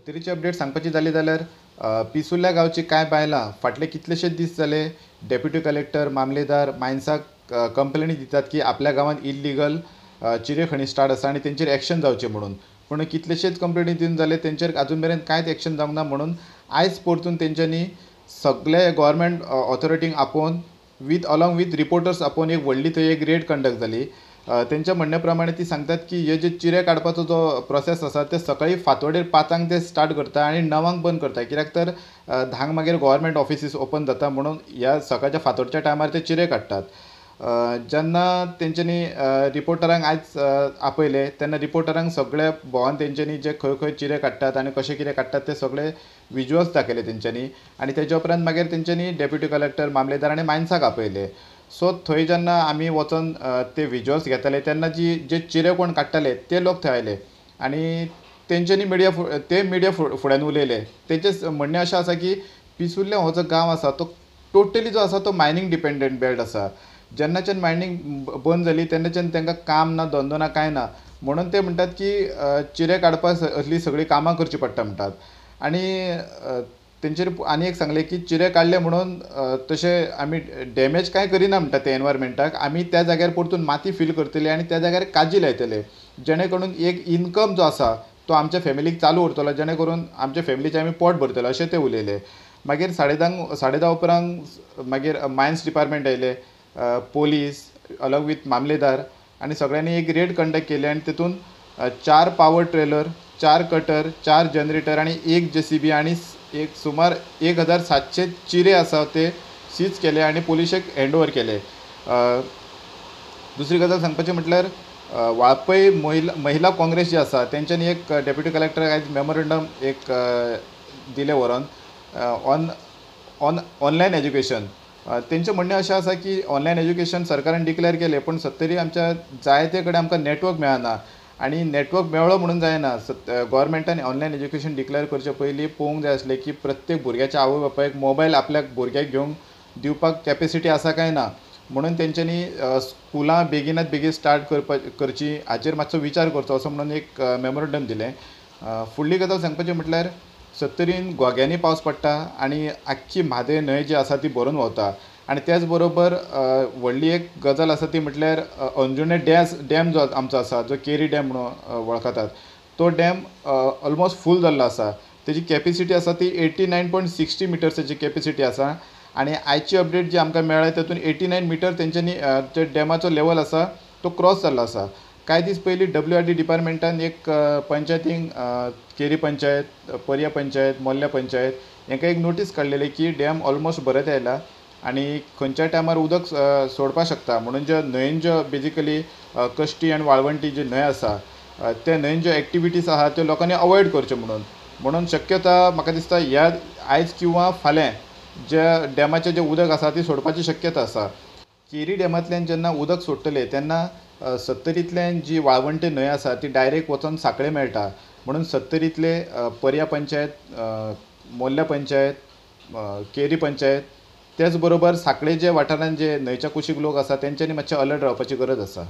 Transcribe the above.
सत्तरीची update सांगपाची जाली जाल्यार पिसुल्ल्या गांवची कांय बायलां फाटले कितलेशेच दीस जाले डेप्युटी कलेक्टर मामलेदार मायन्साक कंप्लेनी दितात की आपल्या गांवांत इल्लिगल चिरे खणी स्टार्ट आसा आनी तेंचेर एक्शन जावचें म्हणून. पूण कितलेशेच कंप्लेनी दिवन जाले तेंचेर अजून मेरेन कांयच एक्शन जावंक ना म्हणून आयज परतून तेंच्यांनी सगळे गव्हर्मेंट ऑथॉरिटींक आपोवन अलॉंग वीथ रिपोर्टर्स आपोवन एक व्हडली थंय एक रेड कंडक्ट जाली. तेंच्या म्हणण्या प्रमाणे ती सांगतात की हे जे चिरे काडपाचो जो प्रोसेस आसा ते सकाळी फांतोडेर 5 ते स्टार्ट करता आनी 9 बंद करता. कित्याक तर 10 मागीर गव्हर्मेंट ऑफिसीस ओपन जाता म्हणून ह्या सकाळच्या फांतोडच्या टायमार ते चिरे काडटात. जेन्ना तेंच्यांनी रिपोर्टरांक आयज आपयले तेन्ना रिपोर्टरांक सगळे भोंवन तेंच्यांनी जे खंय खंय चिरे काडटात आनी कशे कितें काडटात ते सगळे विज्युअल्स दाखयले तेंच्यांनी आनी तेच्या उपरांत मागीर तेंच्यांनी डेप्युटी कलेक्टर मामलेदार आनी मायन्साक आपयले. सो थंय जेन्ना आमी वचून ते विज्युअल्स घेताले तेन्ना जे चिरे कोण काडटाले ते लोक थंय आयले आनी तेंच्यांनी मिडिया फुड्यान उलयले. तेंचें म्हणणें अशें आसा की पिसुल्ल्या हो जो गांव आसा तो टोटली जो आसा तो मायनींग डिपेंडंट बेल्ट आसा. जेन्नाच्यान मायनींग बंद जाली तेन्नाच्यान तांकां काम ना धंदो ना कांय ना म्हणून ते म्हणटात की चिरे काडपाक असली सगळीं कामां करची पडटा म्हणटात. आनी तेंचेर आनी एक सांगलें की चिरे काडले म्हणून तशें आमी डॅमेज कांय करिना म्हणटा ते एनवायरमेंटाक. आमी त्या जाग्यार परतून माती फील करतले आनी त्या जाग्यार काजी लायतले जेणे करून एक इनकम जो आसा तो आमच्या फॅमिलीक चालू उरतलो जेणे करून आमच्या फॅमिलीचें आमी पोट भरतले अशें ते उलयले. मागीर 10:30 उपरांत मागीर मायन्स डिपार्टमेंट आयले, पोलीस अलॉंग वीथ मामलेदार आनी सगळ्यांनी एक रेड कंडक्ट केली आनी तितून 4 पावर ट्रेलर, 4 कटर, 4 जनरेटर आनी 1 JCB आनी एक सुमार 1700 चिरे आसा ते सीज केले आनी पुलिशेक हँडओवर केले. दुसरी गजाल सांगपाचें म्हटल्यार वाळपय महिला काँग्रेस जी आसा तेंच्यांनी एक डेप्युटी कलेक्टराक आयज मेमोरंडम एक दिलें व्हरोन ऑनलायन एज्युकेशन. तेंचें म्हणणें अशें आसा की ऑनलायन एज्युकेशन सरकारान डिक्लेअर केलें पूण तरी आमच्या जायते कडेन आमकां नेटवर्क मेळना आनी नेटवर्क मेळ्ळो म्हणून जायना. गव्हर्मेंटान ऑनलायन एज्युकेशन डिक्लेअर करचे पयलीं पळोवंक जाय आसलें की प्रत्येक भुरग्याच्या आवय बापायक मोबायल आपल्या भुरग्याक घेवंक दिवपाक कॅपेसिटी आसा काय ना म्हणून तेंच्यांनी स्कुलां बेगीनात बेगीन स्टार्ट करची हाचेर मातसो विचार करचो असो म्हणून एक मेमोरंडम दिलें. फुडली गजाल सांगपाचें म्हटल्यार सत्तरीन गोग्यांनी पावस पडटा आनी आख्खी म्हादय न्हंय जी आसा ती भरून व्हांवता आनी त्याच बरोबर व्हडली एक गजाल आसा ती म्हटल्यार अंजुणे डॅम जो आमचो आसा जो केरी डॅम म्हणून वळखतात तो डॅम ऑलमोस्ट फूल जाल्लो आसा. तेजी कॅपेसिटी आसा ती 89.60 मिटर्साची कॅपेसिटी आसा आनी आयची अपडेट जी आमकां मेळ्ळ्या तातूंत 89 मिटर तेंच्यांनी जे डॅमाचो लेवल आसा तो क्रॉस जाल्लो आसा. कांय दीस पयलीं WRD डिपार्टमेंटान एक पंचायतींक केरी पंचायत, पर्या पंचायत, मोल्ल्या पंचायत हांकां एक नोटीस काडलेली की डॅम ऑलमोस्ट भरत आयला आनी खंयच्याय टायमार उदक सोडपाक शकता म्हणून ज्यो न्हंयेन ज्यो बेजिकली कश्टी आनी वाळवंटी जी न्हंय आसा त्या न्हंयेन ज्यो एक्टिविटीज आसा त्यो लोकांनी अवॉयड करच्यो म्हणून शक्यता म्हाका दिसता ह्या आयज किंवा फाल्यां ज्या डॅमाचें जें उदक आसा ती सोडपाची शक्यता आसा. केरी डॅमांतल्यान जेन्ना उदक सोडटले तेन्ना सत्तरींतल्यान जी वाळवंटी न्हंय आसा ती डायरेक्ट वचून सांकळे मेळटा म्हणून सत्तरींतले पर्या पंचायत, मोल्ल्या पंचायत, केरी पंचायत त्याच बरोबर सांकळे जे वाठारांत जे न्हंयच्या कुशीक लोक आसा तेंच्यांनी मातशें अलर्ट रावपाची गरज आसा.